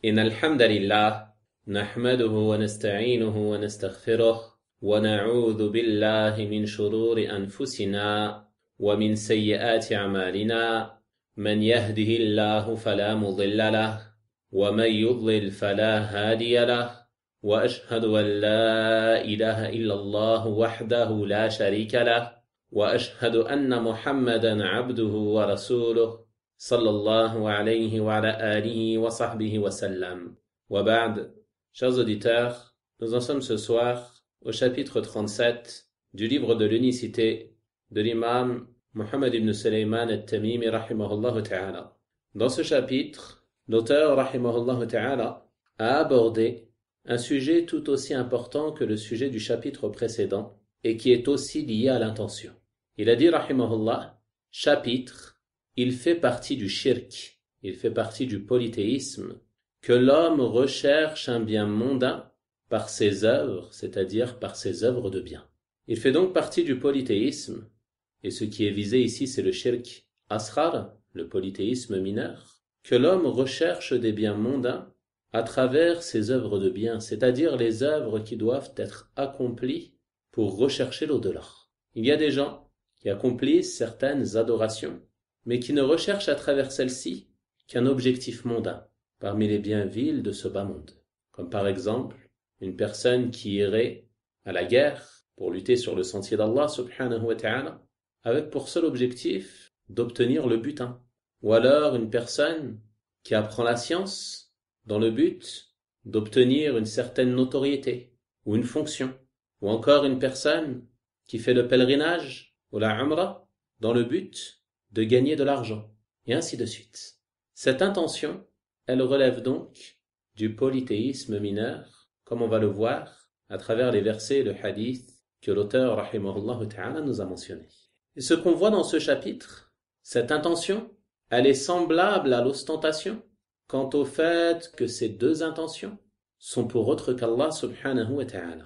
إن الحمد لله نحمده ونستعينه ونستغفره ونعوذ بالله من شرور أنفسنا ومن سيئات أعمالنا من يهده الله فلا مضل له ومن يضلل فلا هادي له وأشهد أن لا إله إلا الله وحده لا شريك له وأشهد أن محمدا عبده ورسوله صلى الله عليه وعلى آله وصحبه وسلم. وبعد, chers auditeurs, nous en sommes ce soir au chapitre 37 du livre de l'unicité de l'imam Muhammad ibn Sulayman al-Tamimi rahimahullah ta'ala. Dans ce chapitre, l'auteur rahimahullah ta'ala a abordé un sujet tout aussi important que le sujet du chapitre précédent et qui est aussi lié à l'intention. Il a dit rahimahullah, chapitre, il fait partie du shirk, il fait partie du polythéisme, que l'homme recherche un bien mondain par ses œuvres, c'est-à-dire par ses œuvres de bien. Il fait donc partie du polythéisme, et ce qui est visé ici c'est le shirk asghar, le polythéisme mineur, que l'homme recherche des biens mondains à travers ses œuvres de bien, c'est-à-dire les œuvres qui doivent être accomplies pour rechercher l'au-delà. Il y a des gens qui accomplissent certaines adorations, mais qui ne recherchent à travers celle-ci qu'un objectif mondain, parmi les biens vils de ce bas monde. Comme par exemple, une personne qui irait à la guerre pour lutter sur le sentier d'Allah subhanahu wa ta'ala, avec pour seul objectif d'obtenir le butin. Ou alors une personne qui apprend la science dans le but d'obtenir une certaine notoriété ou une fonction. Ou encore une personne qui fait le pèlerinage ou la umrah dans le but de gagner de l'argent, et ainsi de suite. Cette intention, elle relève donc du polythéisme mineur, comme on va le voir à travers les versets et le hadith que l'auteur rahimahullah ta'ala nous a mentionnés. Et ce qu'on voit dans ce chapitre, cette intention, elle est semblable à l'ostentation, quant au fait que ces deux intentions sont pour autre qu'Allah subhanahu wa ta'ala,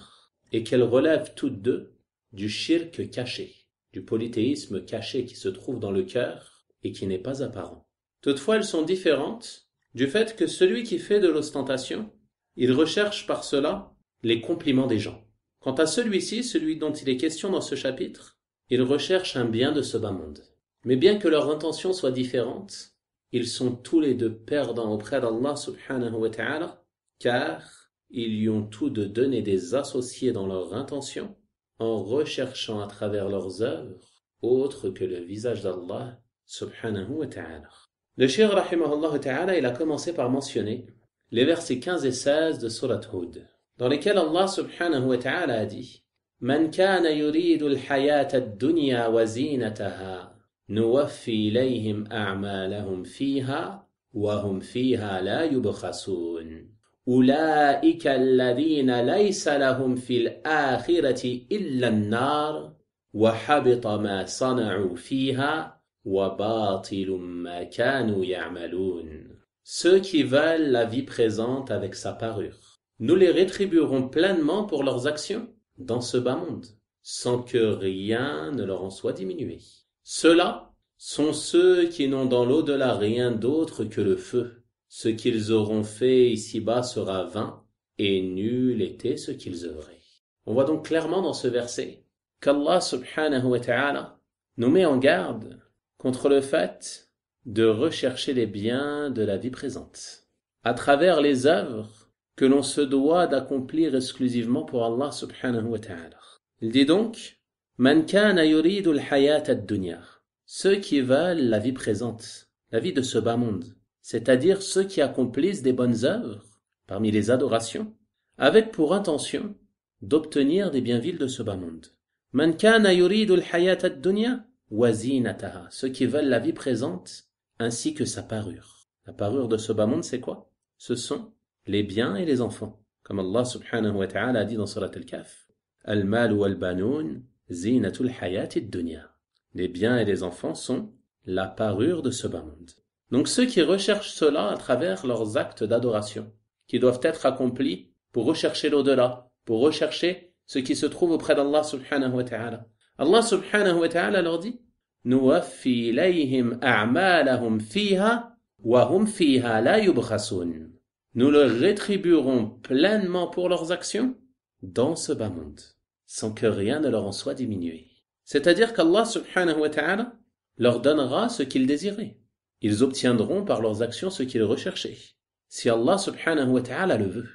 et qu'elles relèvent toutes deux du shirk caché, du polythéisme caché qui se trouve dans le cœur et qui n'est pas apparent. Toutefois, elles sont différentes du fait que celui qui fait de l'ostentation, il recherche par cela les compliments des gens. Quant à celui-ci, celui dont il est question dans ce chapitre, il recherche un bien de ce bas monde. Mais bien que leurs intentions soient différentes, ils sont tous les deux perdants auprès d'Allah subhanahu wa ta'ala, car ils y ont tous deux donné des associés dans leur intention, en recherchant à travers leurs œuvres autre que le visage d'Allah subhanahu wa ta'ala. Le cheikh rahimahullah ta'ala, il a commencé par mentionner les versets 15 et 16 de Surat Hud, dans lesquels Allah subhanahu wa ta'ala a dit Man kana yuridu al-hayata ad-dunya wa zinataha nuwaffi ilayhim a'malahum fiha wa hum fiha la yubkhasun أولئك الذين ليس لهم في الآخرة إلا النار وحبط ما صنعوا فيها وباطل ما كانوا يعملون. Ceux qui veulent la vie présente avec sa parure, nous les rétribuerons pleinement pour leurs actions dans ce bas monde, sans que rien ne leur en soit diminué. Ceux-là sont ceux qui n'ont dans l'au-delà rien d'autre que le feu. Ce qu'ils auront fait ici-bas sera vain, et nul était ce qu'ils œuvraient. On voit donc clairement dans ce verset qu'Allah subhanahu wa ta'ala nous met en garde contre le fait de rechercher les biens de la vie présente, à travers les œuvres que l'on se doit d'accomplir exclusivement pour Allah subhanahu wa ta'ala. Il dit donc, Man kana yuridu al-hayata ad-dunya, ceux qui veulent la vie présente, la vie de ce bas monde, c'est-à-dire ceux qui accomplissent des bonnes œuvres, parmi les adorations, avec pour intention d'obtenir des biens vils de ce bas monde. Man kana yuridu al-hayata ad-dunya wa zinataha, ceux qui veulent la vie présente ainsi que sa parure. La parure de ce bas monde, c'est quoi? Ce sont les biens et les enfants. Comme Allah subhanahu wa ta'ala a dit dans Surat Al-Kahf, Al-mal wal-banoun zinatul hayati ad-dunya. Les biens et les enfants sont la parure de ce bas monde. Donc ceux qui recherchent cela à travers leurs actes d'adoration, qui doivent être accomplis pour rechercher l'au-delà, pour rechercher ce qui se trouve auprès d'Allah subhanahu wa ta'ala. Allah subhanahu wa ta'ala leur dit Nuwaffi ilayhim a'malahum fiha wa hum fiha la yubkhasun. nous leur rétribuerons pleinement pour leurs actions dans ce bas monde, sans que rien ne leur en soit diminué. C'est-à-dire qu'Allah subhanahu wa ta'ala leur donnera ce qu'ils désiraient. Ils obtiendront par leurs actions ce qu'ils recherchaient, si Allah subhanahu wa ta'ala le veut.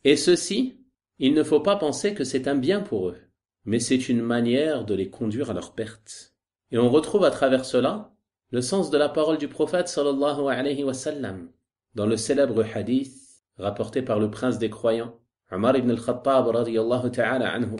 Et ceci, il ne faut pas penser que c'est un bien pour eux, mais c'est une manière de les conduire à leur perte. Et on retrouve à travers cela le sens de la parole du prophète sallallahu alayhi wa sallam, dans le célèbre hadith rapporté par le prince des croyants, Omar ibn al-Khattab radiyallahu ta'ala anhu,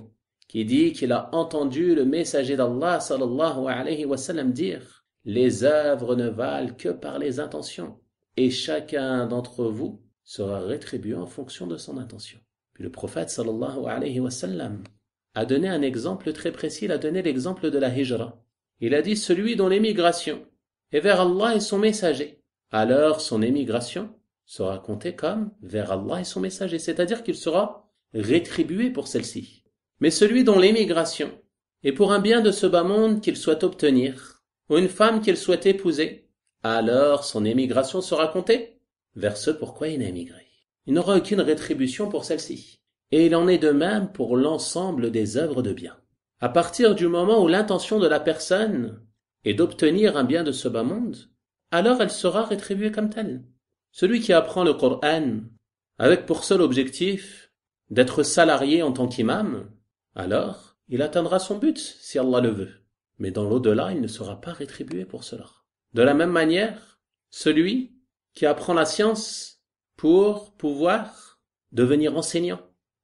qui dit qu'il a entendu le messager d'Allah sallallahu alayhi wa sallam dire « Les œuvres ne valent que par les intentions, et chacun d'entre vous sera rétribué en fonction de son intention. » Puis le prophète sallallahu alayhi wa sallam a donné un exemple très précis, il a donné l'exemple de la hijra. Il a dit « Celui dont l'émigration est vers Allah et son messager, alors son émigration sera comptée comme vers Allah et son messager, c'est-à-dire qu'il sera rétribué pour celle-ci. Mais celui dont l'émigration est pour un bien de ce bas monde qu'il souhaite obtenir, ou une femme qu'il souhaite épouser, alors son émigration sera comptée vers ce pourquoi il a émigré. Il n'aura aucune rétribution pour celle-ci. Et il en est de même pour l'ensemble des œuvres de bien. À partir du moment où l'intention de la personne est d'obtenir un bien de ce bas monde, alors elle sera rétribuée comme telle. Celui qui apprend le Coran avec pour seul objectif d'être salarié en tant qu'imam, alors il atteindra son but si Allah le veut. Mais dans l'au-delà, il ne sera pas rétribué pour cela. De la même manière, celui qui apprend la science pour pouvoir devenir enseignant,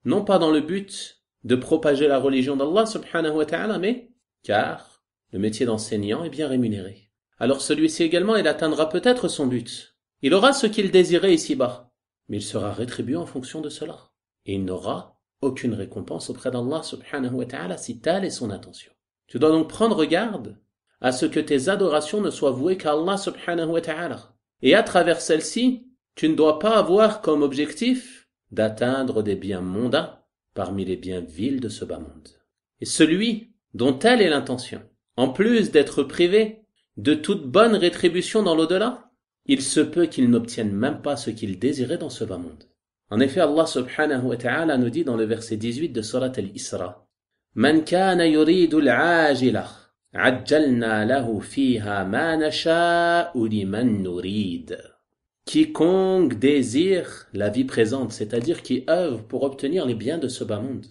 non pas dans le but de propager la religion d'Allah subhanahu wa ta'ala, mais car le métier d'enseignant est bien rémunéré. Alors celui-ci également, il atteindra peut-être son but. Il aura ce qu'il désirait ici-bas, mais il sera rétribué en fonction de cela. Et il n'aura aucune récompense auprès d'Allah subhanahu wa ta'ala si telle est son intention. Tu dois donc prendre garde à ce que tes adorations ne soient vouées qu'à Allah subhanahu wa ta'ala. Et à travers celles-ci, tu ne dois pas avoir comme objectif d'atteindre des biens mondains parmi les biens vils de ce bas monde. Et celui dont telle est l'intention, en plus d'être privé de toute bonne rétribution dans l'au-delà, il se peut qu'il n'obtienne même pas ce qu'il désirait dans ce bas monde. En effet, Allah subhanahu wa ta'ala nous dit dans le verset 18 de Surat al-Isra, « Man kana yuridu al-ajila, ajjalna lahu fiha ma nasha'u liman nurid. » Quiconque désire la vie présente, c'est-à-dire qui œuvre pour obtenir les biens de ce bas monde,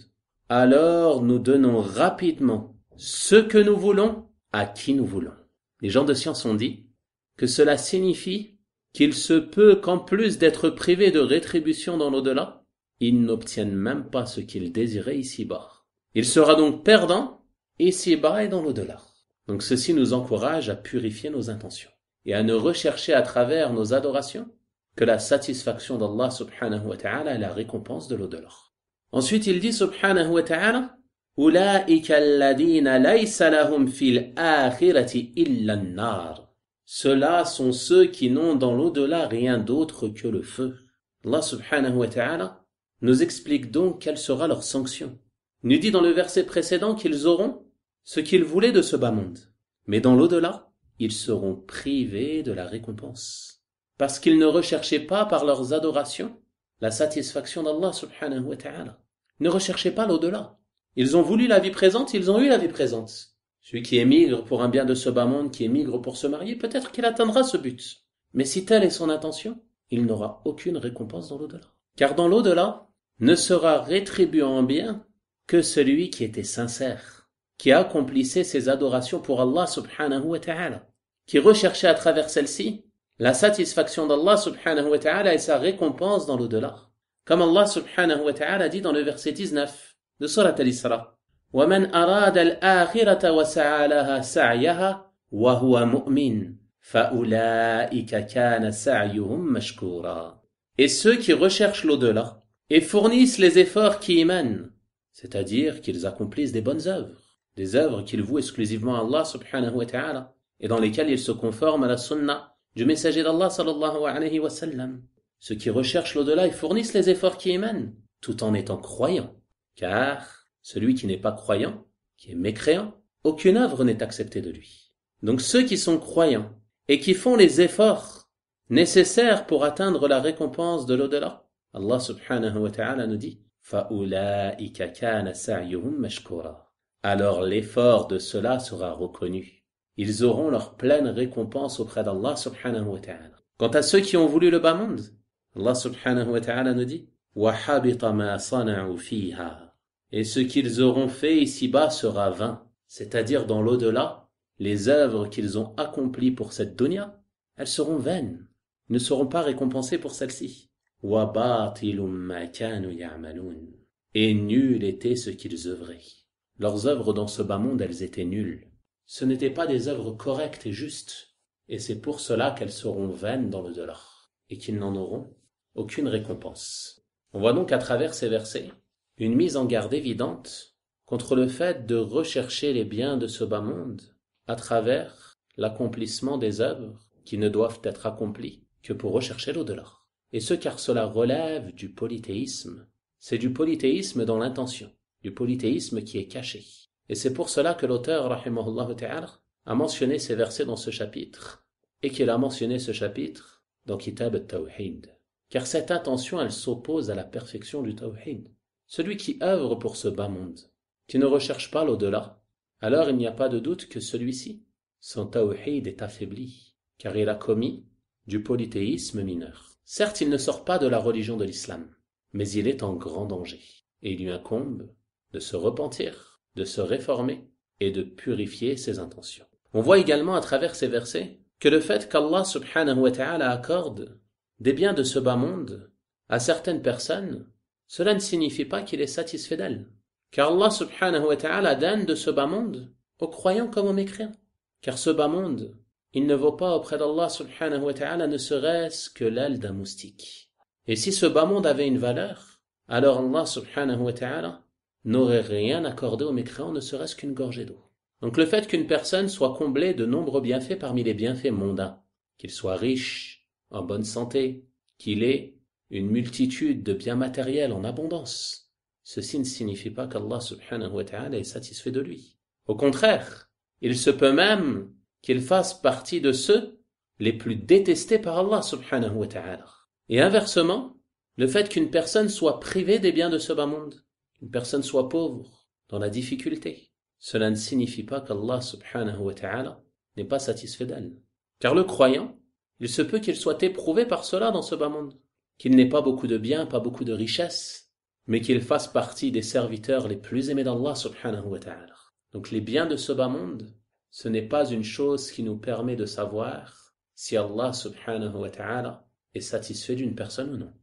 alors nous donnons rapidement ce que nous voulons à qui nous voulons. Les gens de science ont dit que cela signifie qu'il se peut qu'en plus d'être privés de rétribution dans l'au-delà, ils n'obtiennent même pas ce qu'ils désiraient ici-bas. Il sera donc perdant ici-bas et dans l'au-delà. Donc ceci nous encourage à purifier nos intentions et à ne rechercher à travers nos adorations que la satisfaction d'Allah subhanahu wa ta'ala et la récompense de l'au-delà. Ensuite il dit subhanahu wa ta'ala « Ulaika alladhina laysa lahum fil akhirati illa an-nar » Ceux-là sont ceux qui n'ont dans l'au-delà rien d'autre que le feu. Allah subhanahu wa ta'ala nous explique donc quelle sera leur sanction. Il nous dit dans le verset précédent qu'ils auront ce qu'ils voulaient de ce bas monde. Mais dans l'au-delà, ils seront privés de la récompense. Parce qu'ils ne recherchaient pas par leurs adorations la satisfaction d'Allah subhanahu wa ta'ala. Ils ne recherchaient pas l'au-delà. Ils ont voulu la vie présente, ils ont eu la vie présente. Celui qui émigre pour un bien de ce bas monde, qui émigre pour se marier, peut-être qu'il atteindra ce but. Mais si telle est son intention, il n'aura aucune récompense dans l'au-delà. Car dans l'au-delà, ne sera rétribué en bien que celui qui était sincère, qui accomplissait ses adorations pour Allah subhanahu wa ta'ala, qui recherchait à travers celle-ci la satisfaction d'Allah subhanahu wa ta'ala et sa récompense dans l'au-delà. Comme Allah subhanahu wa ta'ala dit dans le verset 19 de Surat al-Isra, وَمَنْ أَرَادَ الْآخِرَةَ وَسَعَى لَهَا سَعْيَهَا وَهُوَ مُؤْمِنٌ فَأُولَئِكَ كَانَ سَعْيُهُمْ مَشْكُورًا. Et ceux qui recherchent l'au-delà et fournissent les efforts qui y mènent, c'est-à-dire qu'ils accomplissent des bonnes œuvres, des œuvres qu'ils vouent exclusivement à Allah subhanahu wa ta'ala et dans lesquelles ils se conforment à la sunna du messager d'Allah sallallahu alayhi wa sallam. Ceux qui recherchent l'au-delà et fournissent les efforts qui y mènent, tout en étant croyants, car celui qui n'est pas croyant, qui est mécréant, aucune œuvre n'est acceptée de lui. Donc ceux qui sont croyants et qui font les efforts nécessaires pour atteindre la récompense de l'au-delà, Allah subhanahu wa ta'ala nous dit فَأُولَٰئِكَ كَانَ سَعْيُهُمْ مَشْكُورًا. Alors l'effort de cela sera reconnu. Ils auront leur pleine récompense auprès d'Allah subhanahu wa ta'ala. Quant à ceux qui ont voulu le bas monde, Allah subhanahu wa ta'ala nous dit وَحَبِطَ مَا صَنَعُوا فِيهَا. Et ce qu'ils auront fait ici-bas sera vain, c'est-à-dire dans l'au-delà, les œuvres qu'ils ont accomplies pour cette dunya, elles seront vaines, ils ne seront pas récompensés pour celle-ci. وَبَاطِلٌ مَا كَانُوا يَعْمَلُونَ. Et nul était ce qu'ils œuvraient. Leurs œuvres dans ce bas monde, elles étaient nulles. Ce n'étaient pas des œuvres correctes et justes, et c'est pour cela qu'elles seront vaines dans l'au-delà, et qu'ils n'en auront aucune récompense. On voit donc à travers ces versets une mise en garde évidente contre le fait de rechercher les biens de ce bas monde à travers l'accomplissement des œuvres qui ne doivent être accomplies que pour rechercher l'au-delà. Et ce car cela relève du polythéisme. C'est du polythéisme dans l'intention, du polythéisme qui est caché. Et c'est pour cela que l'auteur, rahimahullah ta'ala, a mentionné ces versets dans ce chapitre, et qu'il a mentionné ce chapitre dans Kitab al-Tawhid. Car cette intention, elle s'oppose à la perfection du Tawhid. Celui qui œuvre pour ce bas monde, qui ne recherche pas l'au-delà, alors il n'y a pas de doute que celui-ci, son Tawhid est affaibli, car il a commis du polythéisme mineur. Certes, il ne sort pas de la religion de l'islam, mais il est en grand danger, et il lui incombe de se repentir, de se réformer et de purifier ses intentions. On voit également à travers ces versets que le fait qu'Allah subhanahu wa ta'ala accorde des biens de ce bas monde à certaines personnes, cela ne signifie pas qu'il est satisfait d'elles. Car Allah subhanahu wa ta'ala donne de ce bas monde aux croyants comme aux mécréants. Car ce bas monde, il ne vaut pas auprès d'Allah subhanahu wa ta'ala ne serait-ce que l'aile d'un moustique. Et si ce bas monde avait une valeur, alors Allah subhanahu wa ta'ala n'aurait rien accordé aux mécréants, ne serait-ce qu'une gorgée d'eau. Donc le fait qu'une personne soit comblée de nombreux bienfaits parmi les bienfaits mondains, qu'il soit riche, en bonne santé, qu'il ait une multitude de biens matériels en abondance, ceci ne signifie pas qu'Allah subhanahu wa ta'ala est satisfait de lui. Au contraire, il se peut même qu'il fasse partie de ceux les plus détestés par Allah subhanahu wa ta'ala. Et inversement, le fait qu'une personne soit privée des biens de ce bas monde, qu'une personne soit pauvre, dans la difficulté, cela ne signifie pas qu'Allah subhanahu wa ta'ala n'est pas satisfait d'elle. Car le croyant, il se peut qu'il soit éprouvé par cela dans ce bas monde, qu'il n'ait pas beaucoup de biens, pas beaucoup de richesses, mais qu'il fasse partie des serviteurs les plus aimés d'Allah subhanahu wa ta'ala. Donc les biens de ce bas monde, ce n'est pas une chose qui nous permet de savoir si Allah subhanahu wa ta'ala est satisfait d'une personne ou non.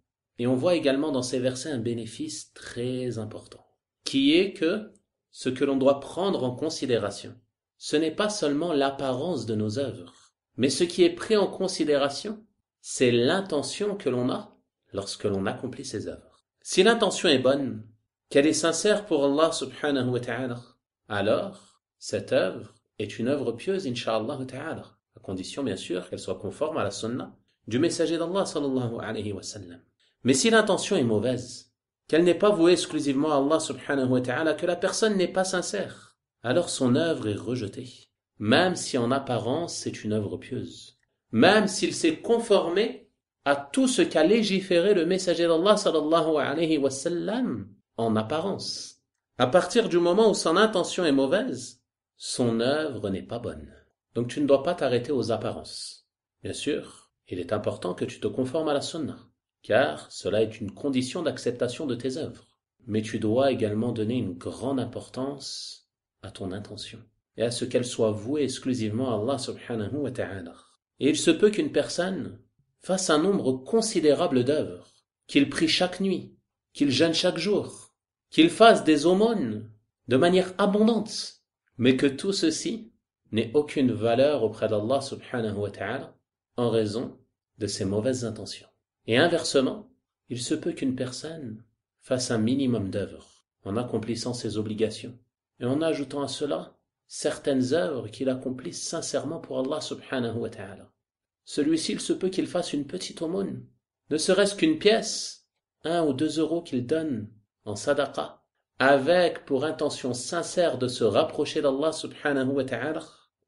Et on voit également dans ces versets un bénéfice très important, qui est que ce que l'on doit prendre en considération, ce n'est pas seulement l'apparence de nos œuvres, mais ce qui est pris en considération, c'est l'intention que l'on a lorsque l'on accomplit ses œuvres. Si l'intention est bonne, qu'elle est sincère pour Allah subhanahu wa ta'ala, alors cette œuvre est une œuvre pieuse, incha'Allah ta'ala, à condition bien sûr qu'elle soit conforme à la sunna du messager d'Allah sallallahu alayhi wa sallam. Mais si l'intention est mauvaise, qu'elle n'est pas vouée exclusivement à Allah subhanahu wa ta'ala, que la personne n'est pas sincère, alors son œuvre est rejetée, même si en apparence c'est une œuvre pieuse, même s'il s'est conformé à tout ce qu'a légiféré le messager d'Allah sallallahu alayhi wa sallam en apparence. À partir du moment où son intention est mauvaise, son œuvre n'est pas bonne. Donc tu ne dois pas t'arrêter aux apparences. Bien sûr, il est important que tu te conformes à la sunna, car cela est une condition d'acceptation de tes œuvres. Mais tu dois également donner une grande importance à ton intention, et à ce qu'elle soit vouée exclusivement à Allah subhanahu wa ta'ala. Et il se peut qu'une personne fasse un nombre considérable d'œuvres, qu'il prie chaque nuit, qu'il jeûne chaque jour, qu'il fasse des aumônes de manière abondante, mais que tout ceci n'ait aucune valeur auprès d'Allah subhanahu wa ta'ala en raison de ses mauvaises intentions. Et inversement, il se peut qu'une personne fasse un minimum d'œuvres en accomplissant ses obligations et en ajoutant à cela certaines œuvres qu'il accomplisse sincèrement pour Allah subhanahu wa ta'ala. Celui-ci, il se peut qu'il fasse une petite aumône, ne serait-ce qu'une pièce, 1 ou 2 euros qu'il donne en sadaqa, avec pour intention sincère de se rapprocher d'Allah subhanahu wa ta'ala,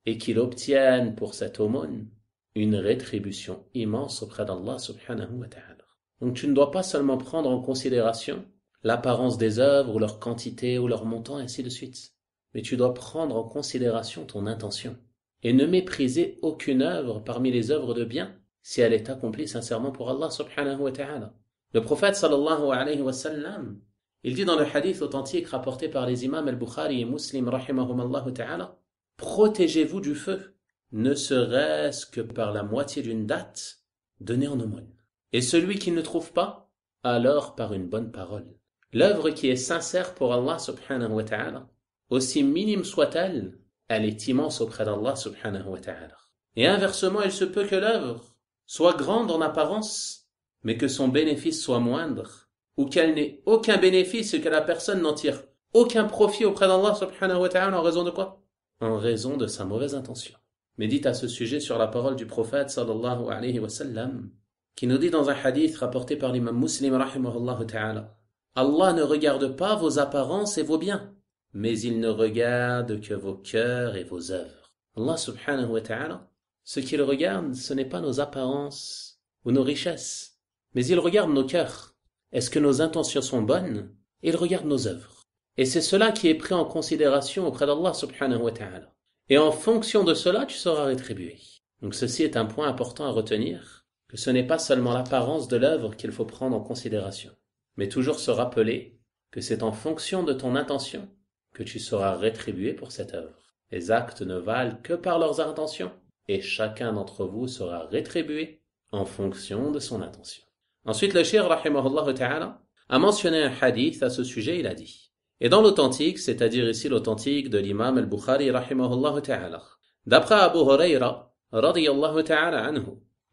et qu'il obtienne pour cette aumône une rétribution immense auprès d'Allah subhanahu wa ta'ala. Donc tu ne dois pas seulement prendre en considération l'apparence des œuvres ou leur quantité ou leur montant et ainsi de suite, mais tu dois prendre en considération ton intention et ne mépriser aucune œuvre parmi les œuvres de bien si elle est accomplie sincèrement pour Allah subhanahu wa ta'ala. Le prophète sallallahu alayhi wa sallam, il dit dans le hadith authentique rapporté par les imams al-Bukhari et Muslim rahimahumallahu ta'ala, protégez-vous du feu, ne serait-ce que par la moitié d'une date donnée en aumône. Et celui qui ne trouve pas, alors par une bonne parole. L'œuvre qui est sincère pour Allah subhanahu wa ta'ala, aussi minime soit-elle, elle est immense auprès d'Allah subhanahu wa ta'ala. Et inversement, il se peut que l'œuvre soit grande en apparence, mais que son bénéfice soit moindre, ou qu'elle n'ait aucun bénéfice et que la personne n'en tire aucun profit auprès d'Allah subhanahu wa ta'ala en raison de quoi? En raison de sa mauvaise intention. Médite à ce sujet sur la parole du prophète sallallahu alayhi wa sallam, qui nous dit dans un hadith rapporté par l'imam Muslim rahimahullah ta'ala, Allah ne regarde pas vos apparences et vos biens, mais il ne regarde que vos cœurs et vos œuvres. Allah subhanahu wa ta'ala, ce qu'il regarde, ce n'est pas nos apparences ou nos richesses, mais il regarde nos cœurs. Est-ce que nos intentions sont bonnes? Il regarde nos œuvres. Et c'est cela qui est pris en considération auprès d'Allah subhanahu wa ta'ala. Et en fonction de cela, tu seras rétribué. Donc ceci est un point important à retenir, que ce n'est pas seulement l'apparence de l'œuvre qu'il faut prendre en considération, mais toujours se rappeler que c'est en fonction de ton intention que tu seras rétribué pour cette œuvre. Les actes ne valent que par leurs intentions, et chacun d'entre vous sera rétribué en fonction de son intention. Ensuite, le cheikh rahimahullah ta'ala a mentionné un hadith à ce sujet, il a dit, et dans l'authentique, c'est-à-dire ici l'authentique de l'imam al-Bukhari rahimahullah ta'ala, d'après Abu Huraira radiyallahu ta'ala anhu,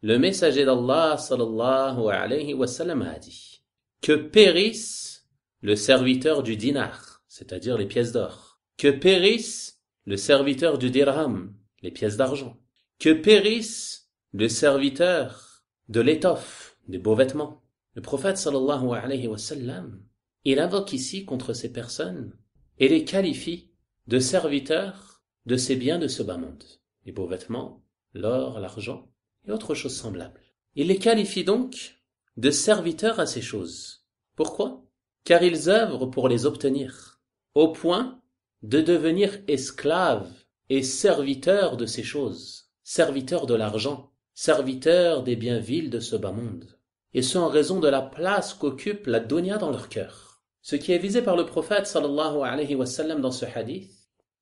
le messager d'Allah sallallahu alayhi wa sallam a dit que périsse le serviteur du dinar, c'est-à-dire les pièces d'or, que périsse le serviteur du dirham, les pièces d'argent, que périsse le serviteur de l'étoffe, des beaux vêtements. Le prophète sallallahu alayhi wa sallam, il invoque ici contre ces personnes et les qualifie de serviteurs de ces biens de ce bas monde, les beaux vêtements, l'or, l'argent et autres choses semblables. Il les qualifie donc de serviteurs à ces choses. Pourquoi? Car ils œuvrent pour les obtenir, au point de devenir esclaves et serviteurs de ces choses, serviteurs de l'argent, serviteurs des biens vils de ce bas monde, et ce en raison de la place qu'occupe la dunya dans leur cœur. Ce qui est visé par le prophète sallallahu alayhi wa sallam dans ce hadith,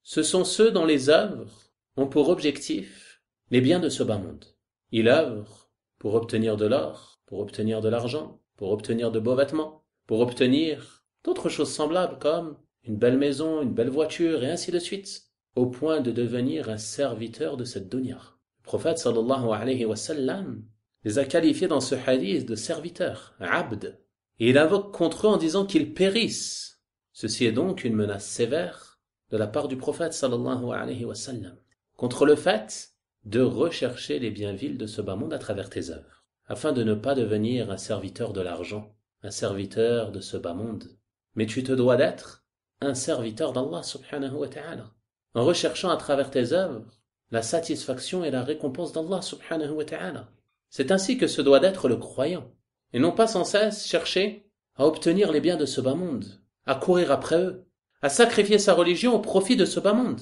ce sont ceux dont les œuvres ont pour objectif les biens de ce bas monde. Ils œuvrent pour obtenir de l'or, pour obtenir de l'argent, pour obtenir de beaux vêtements, pour obtenir d'autres choses semblables comme une belle maison, une belle voiture et ainsi de suite, au point de devenir un serviteur de cette dunya. Le prophète sallallahu alayhi wa sallam les a qualifiés dans ce hadith de serviteurs, abd, et il invoque contre eux en disant qu'ils périssent. Ceci est donc une menace sévère de la part du prophète sallallahu alayhi wa sallam contre le fait de rechercher les biens vils de ce bas monde à travers tes œuvres, afin de ne pas devenir un serviteur de l'argent, un serviteur de ce bas monde, mais tu te dois d'être un serviteur d'Allah subhanahu wa ta'ala, en recherchant à travers tes œuvres la satisfaction et la récompense d'Allah subhanahu wa ta'ala. C'est ainsi que se doit d'être le croyant, et non pas sans cesse chercher à obtenir les biens de ce bas monde, à courir après eux, à sacrifier sa religion au profit de ce bas monde.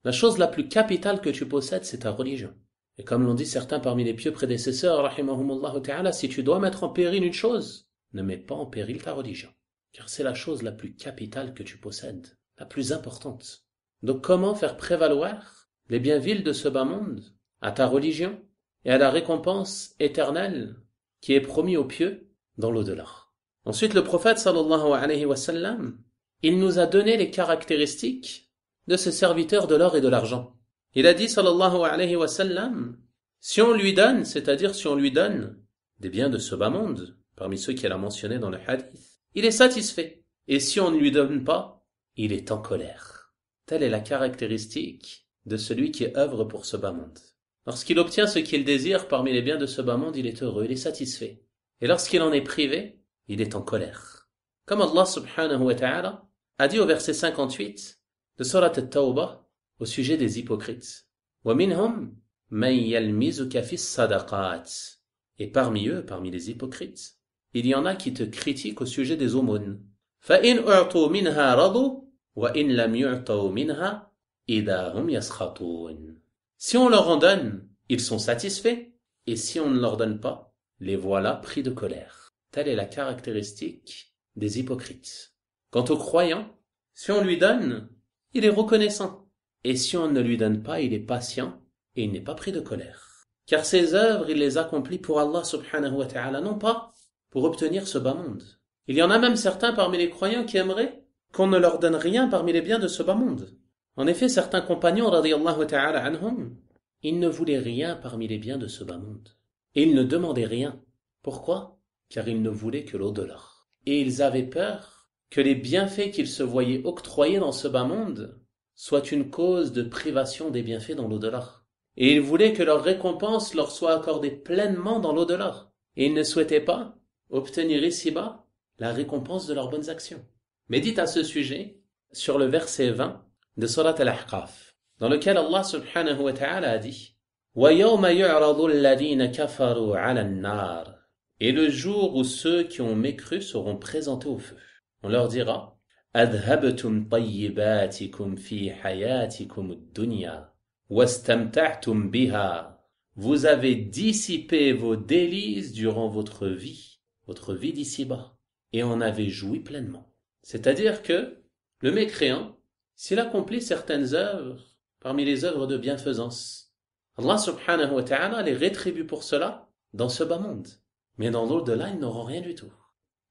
La chose la plus capitale que tu possèdes, c'est ta religion. Et comme l'ont dit certains parmi les pieux prédécesseurs, rahimahumullah ta'ala, si tu dois mettre en péril une chose, ne mets pas en péril ta religion, car c'est la chose la plus capitale que tu possèdes, la plus importante. Donc comment faire prévaloir les biens vils de ce bas monde à ta religion et à la récompense éternelle qui est promise aux pieux dans l'au-delà. Ensuite, le prophète sallallahu alayhi wa sallam, il nous a donné les caractéristiques de ce serviteur de l'or et de l'argent. Il a dit sallallahu alayhi wa sallam, si on lui donne, c'est-à-dire si on lui donne des biens de ce bas monde, parmi ceux qu'il a mentionnés dans le hadith, il est satisfait. Et si on ne lui donne pas, il est en colère. Telle est la caractéristique de celui qui œuvre pour ce bas monde. Lorsqu'il obtient ce qu'il désire parmi les biens de ce bas monde, il est heureux, il est satisfait. Et lorsqu'il en est privé, il est en colère. Comme Allah subhanahu wa ta'ala a dit au verset 58 de Surat At-Tawbah au sujet des hypocrites. وَمِنْهُمْ مَنْ يَلْمِزُكَ فِي الصَّدَقَاتِ. Et parmi eux, parmi les hypocrites, il y en a qui te critiquent au sujet des aumônes. فَإِنْ أُعْطُوا مِنْهَا رَضُوا وَإِنْ لَمْ يُعْطَوْا مِنْهَا إِذَا هُمْ يَسْخَطُونَ. Si on leur en donne, ils sont satisfaits, et si on ne leur donne pas, les voilà pris de colère. Telle est la caractéristique des hypocrites. Quant au croyant, si on lui donne, il est reconnaissant, et si on ne lui donne pas, il est patient, et il n'est pas pris de colère. Car ses œuvres, il les accomplit pour Allah subhanahu wa ta'ala, non pas pour obtenir ce bas monde. Il y en a même certains parmi les croyants qui aimeraient qu'on ne leur donne rien parmi les biens de ce bas monde. En effet, certains compagnons, radiyallahu ta'ala anhum, ils ne voulaient rien parmi les biens de ce bas monde. Et ils ne demandaient rien. Pourquoi? Car ils ne voulaient que l'au-delà. Et ils avaient peur que les bienfaits qu'ils se voyaient octroyer dans ce bas monde soient une cause de privation des bienfaits dans l'au-delà. Et ils voulaient que leur récompense leur soit accordée pleinement dans l'au-delà. Et ils ne souhaitaient pas obtenir ici-bas la récompense de leurs bonnes actions. Médite à ce sujet sur le verset 20 de Surat Al-Ahqaf, dans lequel Allah subhanahu wa ta'ala a dit وَيَوْمَ يُعْرَضُ الَّذِينَ كَفَرُوا عَلَى النَّارِ. Et le jour où ceux qui ont mécru seront présentés au feu, on leur dira أَذْهَبْتُمْ طَيِّبَاتِكُمْ فِي حَيَاتِكُمُ الدُّنْيَا وَاسْتَمْتَعْتُمْ بِهَا. Vous avez dissipé vos délices durant votre vie d'ici-bas, et en avez joui pleinement. C'est-à-dire que le mécréant, s'il accomplit certaines œuvres parmi les œuvres de bienfaisance, Allah subhanahu wa ta'ala les rétribue pour cela dans ce bas monde. Mais dans l'au-delà, ils n'auront rien du tout.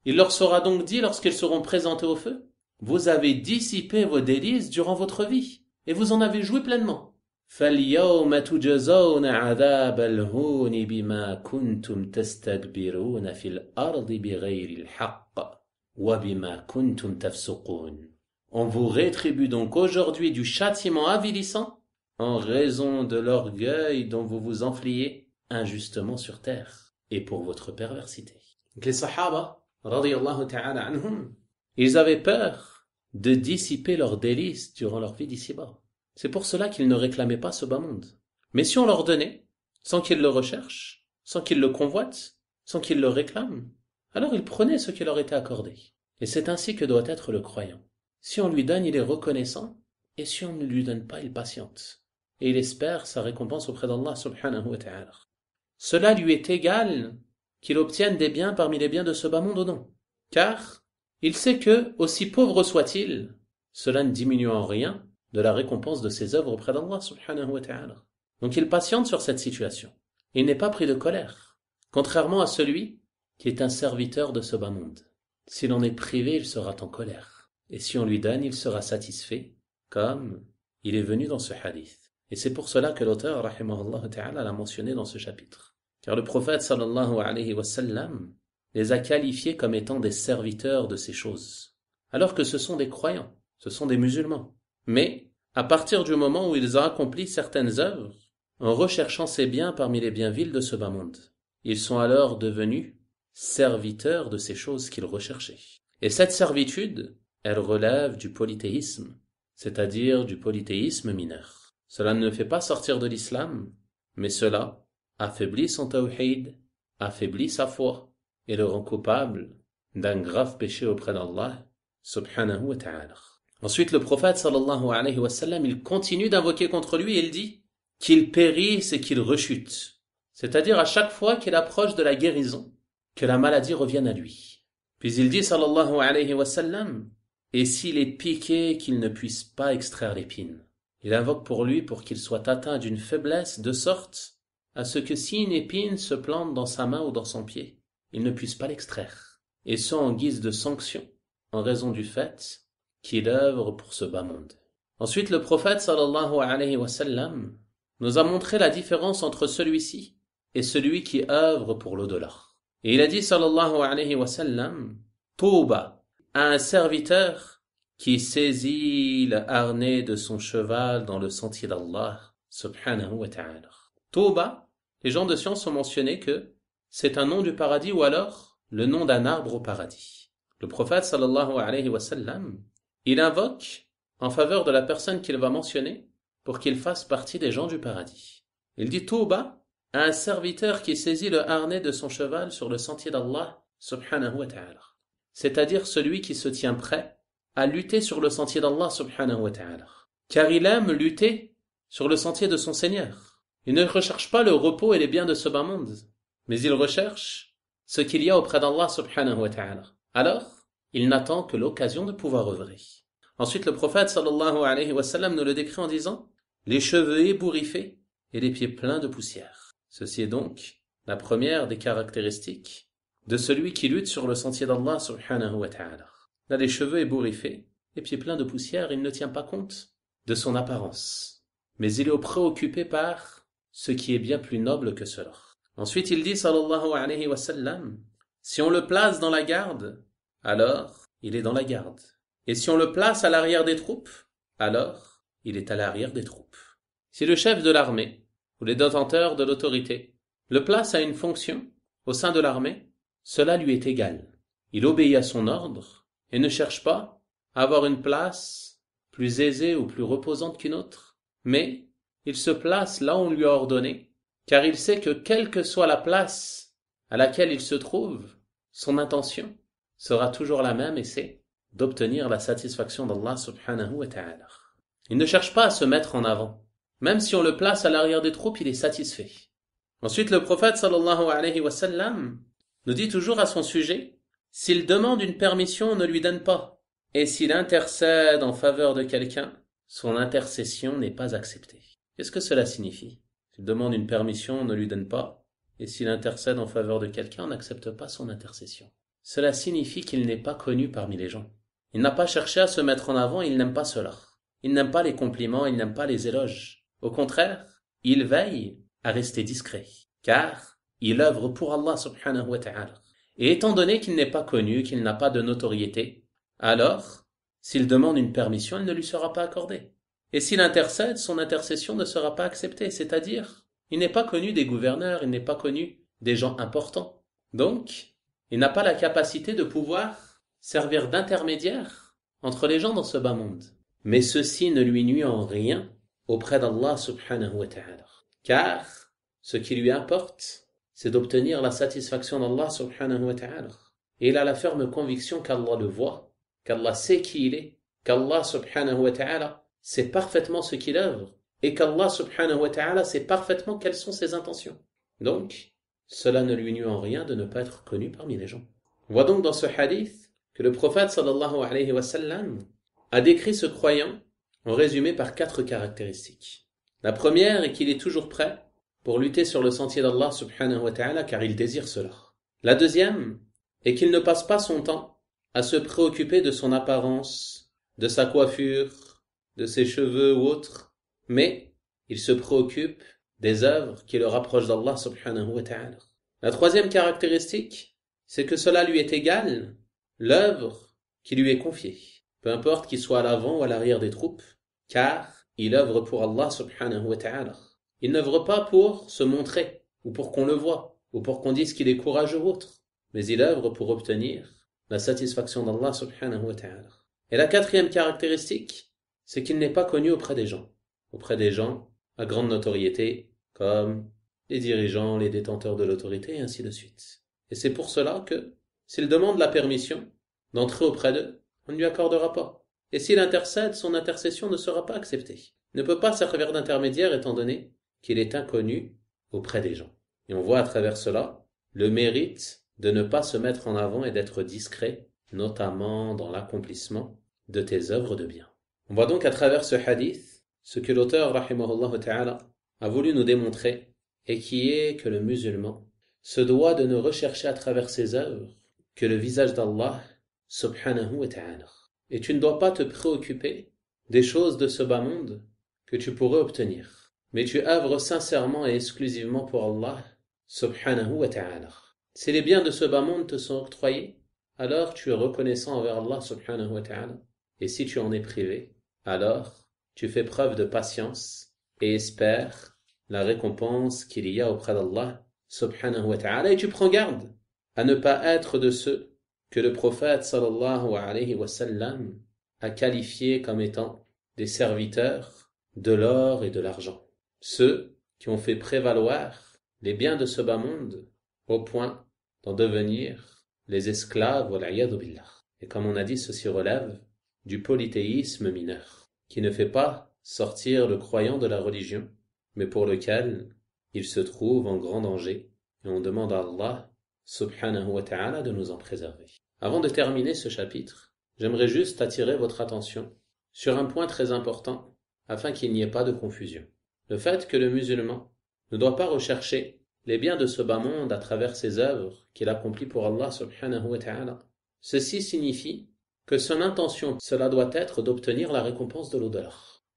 Il leur sera donc dit lorsqu'ils seront présentés au feu, vous avez dissipé vos délices durant votre vie, et vous en avez joui pleinement. فَالْيَوْمَ تُجْزَوْنَ عَذَابَ الْهُونِ بِمَا كُنْتُمْ تَسْتَكْبِرُونَ فِي الْأَرْضِ بِغَيْرِ الْحَقِّ وَبِمَا كُنْتُمْ تَفْسُقُونَ. On vous rétribue donc aujourd'hui du châtiment avilissant en raison de l'orgueil dont vous vous enfliez injustement sur terre et pour votre perversité. Donc les Sahaba, radiyallahu ta'ala anhum, ils avaient peur de dissiper leurs délices durant leur vie d'ici-bas. C'est pour cela qu'ils ne réclamaient pas ce bas monde. Mais si on leur donnait, sans qu'ils le recherchent, sans qu'ils le convoitent, sans qu'ils le réclament, alors ils prenaient ce qui leur était accordé. Et c'est ainsi que doit être le croyant. Si on lui donne, il est reconnaissant, et si on ne lui donne pas, il patiente. Et il espère sa récompense auprès d'Allah subhanahu wa ta'ala. Cela lui est égal qu'il obtienne des biens parmi les biens de ce bas monde ou non. Car il sait que, aussi pauvre soit-il, cela ne diminue en rien de la récompense de ses œuvres auprès d'Allah subhanahu wa ta'ala. Donc il patiente sur cette situation. Il n'est pas pris de colère, contrairement à celui qui est un serviteur de ce bas monde. S'il en est privé, il sera en colère. Et si on lui donne, il sera satisfait, comme il est venu dans ce hadith. Et c'est pour cela que l'auteur, rahimahullah ta'ala, l'a mentionné dans ce chapitre. Car le prophète, sallallahu alayhi wa sallam, les a qualifiés comme étant des serviteurs de ces choses. Alors que ce sont des croyants, ce sont des musulmans. Mais, à partir du moment où ils ont accompli certaines œuvres, en recherchant ces biens parmi les biens vils de ce bas monde, ils sont alors devenus serviteurs de ces choses qu'ils recherchaient. Et cette servitude, elle relève du polythéisme, c'est-à-dire du polythéisme mineur. Cela ne fait pas sortir de l'islam, mais cela affaiblit son tawhid, affaiblit sa foi, et le rend coupable d'un grave péché auprès d'Allah, subhanahu wa ta'ala. Ensuite, le prophète, sallallahu alayhi wa sallam, il continue d'invoquer contre lui et il dit qu'il périsse et qu'il rechute. C'est-à-dire à chaque fois qu'il approche de la guérison, que la maladie revienne à lui. Puis il dit, sallallahu alayhi wa sallam, et s'il est piqué, qu'il ne puisse pas extraire l'épine. Il invoque pour lui pour qu'il soit atteint d'une faiblesse de sorte à ce que si une épine se plante dans sa main ou dans son pied, il ne puisse pas l'extraire. Et ce en guise de sanction, en raison du fait qu'il œuvre pour ce bas monde. Ensuite, le prophète sallallahu alayhi wa sallam nous a montré la différence entre celui-ci et celui qui œuvre pour l'au-delà. Et il a dit sallallahu alayhi wa sallam, Touba, à un serviteur qui saisit le harnais de son cheval dans le sentier d'Allah subhanahu wa ta'ala. Touba, les gens de science ont mentionné que c'est un nom du paradis ou alors le nom d'un arbre au paradis. Le prophète sallallahu alayhi wa sallam, il invoque en faveur de la personne qu'il va mentionner pour qu'il fasse partie des gens du paradis. Il dit Touba à un serviteur qui saisit le harnais de son cheval sur le sentier d'Allah subhanahu wa ta'ala. C'est-à-dire celui qui se tient prêt à lutter sur le sentier d'Allah subhanahu wa ta'ala. Car il aime lutter sur le sentier de son Seigneur. Il ne recherche pas le repos et les biens de ce bas monde, mais il recherche ce qu'il y a auprès d'Allah subhanahu wa ta'ala. Alors, il n'attend que l'occasion de pouvoir œuvrer. Ensuite, le prophète sallallahu alayhi wa sallam nous le décrit en disant « les cheveux ébouriffés et les pieds pleins de poussière ». Ceci est donc la première des caractéristiques de celui qui lutte sur le sentier d'Allah subhanahu wa ta'ala. Là, les cheveux ébouriffés, les pieds pleins de poussière, il ne tient pas compte de son apparence, mais il est préoccupé par ce qui est bien plus noble que cela. Ensuite, il dit sallallahu alayhi wa sallam, si on le place dans la garde, alors il est dans la garde. Et si on le place à l'arrière des troupes, alors il est à l'arrière des troupes. Si le chef de l'armée ou les détenteurs de l'autorité le place à une fonction au sein de l'armée, cela lui est égal. Il obéit à son ordre et ne cherche pas à avoir une place plus aisée ou plus reposante qu'une autre, mais il se place là où on lui a ordonné, car il sait que quelle que soit la place à laquelle il se trouve, son intention sera toujours la même et c'est d'obtenir la satisfaction d'Allah subhanahu wa ta'ala. Il ne cherche pas à se mettre en avant. Même si on le place à l'arrière des troupes, il est satisfait. Ensuite, le prophète sallallahu alayhi wa sallam nous dit toujours à son sujet, s'il demande une permission, on ne lui donne pas. Et s'il intercède en faveur de quelqu'un, son intercession n'est pas acceptée. Qu'est-ce que cela signifie? S'il demande une permission, on ne lui donne pas. Et s'il intercède en faveur de quelqu'un, on n'accepte pas son intercession. Cela signifie qu'il n'est pas connu parmi les gens. Il n'a pas cherché à se mettre en avant, il n'aime pas cela. Il n'aime pas les compliments, il n'aime pas les éloges. Au contraire, il veille à rester discret, car il œuvre pour Allah subhanahu wa ta'ala. Et étant donné qu'il n'est pas connu, qu'il n'a pas de notoriété, alors, s'il demande une permission, elle ne lui sera pas accordée. Et s'il intercède, son intercession ne sera pas acceptée, c'est-à-dire, il n'est pas connu des gouverneurs, il n'est pas connu des gens importants. Donc, il n'a pas la capacité de pouvoir servir d'intermédiaire entre les gens dans ce bas monde. Mais ceci ne lui nuit en rien auprès d'Allah subhanahu wa ta'ala. Car ce qui lui importe, c'est d'obtenir la satisfaction d'Allah subhanahu wa ta'ala. Et il a la ferme conviction qu'Allah le voit, qu'Allah sait qui il est, qu'Allah subhanahu wa ta'ala sait parfaitement ce qu'il œuvre, et qu'Allah subhanahu wa ta'ala sait parfaitement quelles sont ses intentions. Donc, cela ne lui nuit en rien de ne pas être connu parmi les gens. On voit donc dans ce hadith que le prophète sallallahu alayhi wa sallam a décrit ce croyant en résumé par 4 caractéristiques. La première est qu'il est toujours prêt pour lutter sur le sentier d'Allah subhanahu wa ta'ala car il désire cela. La deuxième est qu'il ne passe pas son temps à se préoccuper de son apparence, de sa coiffure, de ses cheveux ou autres, mais il se préoccupe des œuvres qui le rapprochent d'Allah subhanahu wa ta'ala. La troisième caractéristique, c'est que cela lui est égal, l'œuvre qui lui est confiée. Peu importe qu'il soit à l'avant ou à l'arrière des troupes, car il œuvre pour Allah subhanahu wa ta'ala. Il n'œuvre pas pour se montrer, ou pour qu'on le voie, ou pour qu'on dise qu'il est courageux ou autre, mais il œuvre pour obtenir la satisfaction d'Allah subhanahu wa ta'ala. Et la quatrième caractéristique, c'est qu'il n'est pas connu auprès des gens à grande notoriété, comme les dirigeants, les détenteurs de l'autorité, et ainsi de suite. Et c'est pour cela que, s'il demande la permission d'entrer auprès d'eux, on ne lui accordera pas. Et s'il intercède, son intercession ne sera pas acceptée. Il ne peut pas servir d'intermédiaire étant donné qu'il est inconnu auprès des gens. Et on voit à travers cela le mérite de ne pas se mettre en avant et d'être discret, notamment dans l'accomplissement de tes œuvres de bien. On voit donc à travers ce hadith ce que l'auteur, rahimahullah ta'ala, a voulu nous démontrer et qui est que le musulman se doit de ne rechercher à travers ses œuvres que le visage d'Allah subhanahu wa ta'ala. Et tu ne dois pas te préoccuper des choses de ce bas monde que tu pourrais obtenir. Mais tu œuvres sincèrement et exclusivement pour Allah subhanahu wa ta'ala. Si les biens de ce bas monde te sont octroyés, alors tu es reconnaissant envers Allah subhanahu wa ta'ala. Et si tu en es privé, alors tu fais preuve de patience et espères la récompense qu'il y a auprès d'Allah subhanahu wa ta'ala. Et tu prends garde à ne pas être de ceux que le prophète sallallahu alayhi wa sallam a qualifiés comme étant des serviteurs de l'or et de l'argent. Ceux qui ont fait prévaloir les biens de ce bas monde au point d'en devenir les esclaves, wal-'iyadhu billah. Et comme on a dit, ceci relève du polythéisme mineur, qui ne fait pas sortir le croyant de la religion, mais pour lequel il se trouve en grand danger, et on demande à Allah subhanahu wa ta'ala de nous en préserver. Avant de terminer ce chapitre, j'aimerais juste attirer votre attention sur un point très important, afin qu'il n'y ait pas de confusion. Le fait que le musulman ne doit pas rechercher les biens de ce bas monde à travers ses œuvres qu'il accomplit pour Allah subhanahu wa ta'ala. Ceci signifie que son intention, cela doit être d'obtenir la récompense de l'au-delà.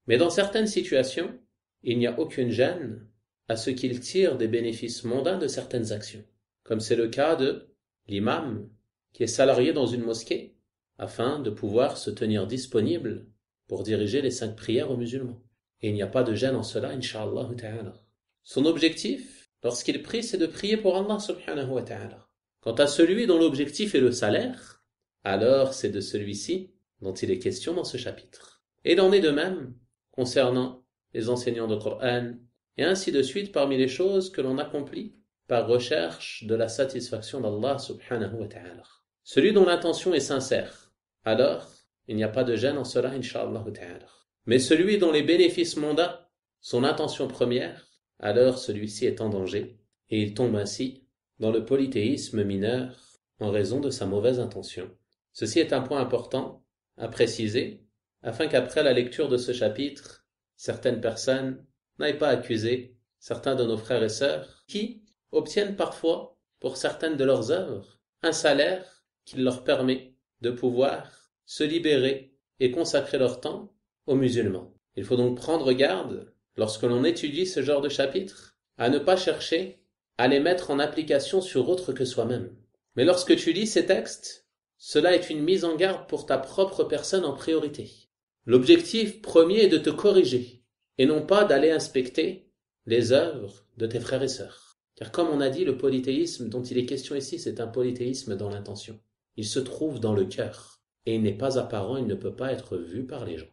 Mais dans certaines situations, il n'y a aucune gêne à ce qu'il tire des bénéfices mondains de certaines actions, comme c'est le cas de l'imam qui est salarié dans une mosquée afin de pouvoir se tenir disponible pour diriger les 5 prières aux musulmans. Et il n'y a pas de gêne en cela, incha'Allah ta'ala. Son objectif, lorsqu'il prie, c'est de prier pour Allah subhanahu wa ta'ala. Quant à celui dont l'objectif est le salaire, alors c'est de celui-ci dont il est question dans ce chapitre. Et il en est de même concernant les enseignants de Coran, et ainsi de suite parmi les choses que l'on accomplit par recherche de la satisfaction d'Allah subhanahu wa ta'ala. Celui dont l'intention est sincère, alors il n'y a pas de gêne en cela, incha'Allah ta'ala. Mais celui dont les bénéfices mondains sont l'intention première, alors celui-ci est en danger, et il tombe ainsi dans le polythéisme mineur en raison de sa mauvaise intention. Ceci est un point important à préciser, afin qu'après la lecture de ce chapitre, certaines personnes n'aillent pas accuser certains de nos frères et sœurs qui obtiennent parfois, pour certaines de leurs œuvres, un salaire qui leur permet de pouvoir se libérer et consacrer leur temps aux musulmans. Il faut donc prendre garde, lorsque l'on étudie ce genre de chapitres, à ne pas chercher à les mettre en application sur autre que soi-même. Mais lorsque tu lis ces textes, cela est une mise en garde pour ta propre personne en priorité. L'objectif premier est de te corriger, et non pas d'aller inspecter les œuvres de tes frères et sœurs. Car comme on a dit, le polythéisme dont il est question ici, c'est un polythéisme dans l'intention. Il se trouve dans le cœur, et il n'est pas apparent, il ne peut pas être vu par les gens.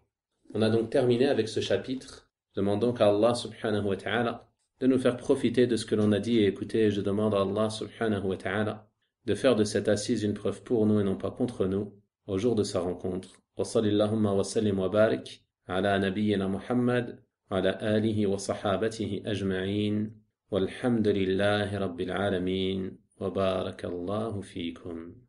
On a donc terminé avec ce chapitre. Demandons qu'à Allah subhanahu wa ta'ala de nous faire profiter de ce que l'on a dit et écouter. Je demande à Allah subhanahu wa ta'ala de faire de cette assise une preuve pour nous et non pas contre nous au jour de sa rencontre. Wa sallillahumma wa sallim wa barik ala nabiyyina Muhammad wa ala alihi wa sahabatihi ajma'in walhamdulillahi rabbil alamin wa barakallahu fikum.